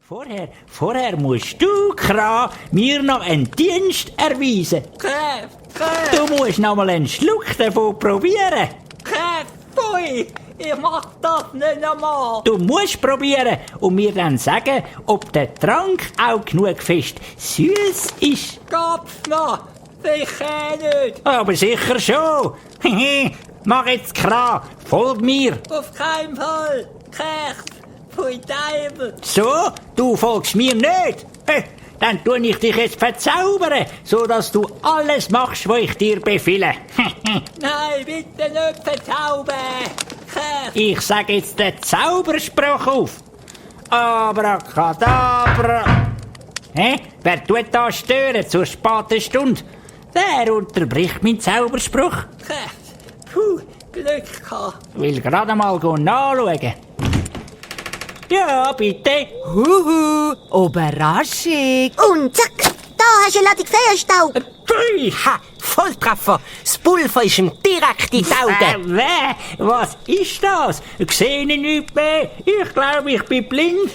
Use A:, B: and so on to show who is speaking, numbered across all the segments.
A: Vorher musst du, Kra, mir noch einen Dienst erweisen. Du musst noch mal einen Schluck davon probieren.
B: Pfui, ich mach das nicht einmal.
A: Du musst probieren und mir dann sagen, ob der Trank auch genug fest süß ist.
B: Gab's noch? Sicher nicht.
A: Aber sicher schon. Mach jetzt Kra, folg mir.
B: Auf keinen Fall. Keks, pfui Teufel.
A: So, du folgst mir nicht. Dann tue ich dich jetzt verzaubern, sodass du alles machst, was ich dir befehle.
B: Nein, bitte nicht verzaubern. Keks.
A: Ich sage jetzt den Zauberspruch auf. Abracadabra. Wer tut da stören zur späten Stunde? Wer unterbricht meinen Zauberspruch?
B: Keks, puh, Glück gehabt.
A: Will gerade mal nachschauen. Ja, bitte.
C: Huhu, Überraschung.
D: Und zack, da hast du eine Ladung Feuerstaub.
A: Pfui.
E: Ha, Volltreffer! Das Pulver ist ihm direkt in die Augen.
A: Was ist das? Sehe ich nichts mehr? Ich glaube, ich bin blind.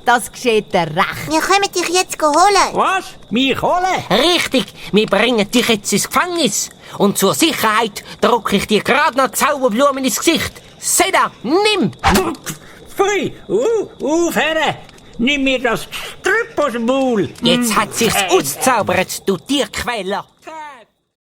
C: Das geschieht dir recht.
D: Wir können dich jetzt holen.
A: Was? Mich holen?
E: Richtig, wir bringen dich jetzt ins Gefängnis. Und zur Sicherheit drücke ich dir gerade noch Zauberblumen ins Gesicht. Seh da, nimm!
A: Pfui, aufhören! Nimm mir das Strüpp aus dem Maul!
E: Jetzt hat sich's ausgezaubert, du Tierquäler.
B: Keks.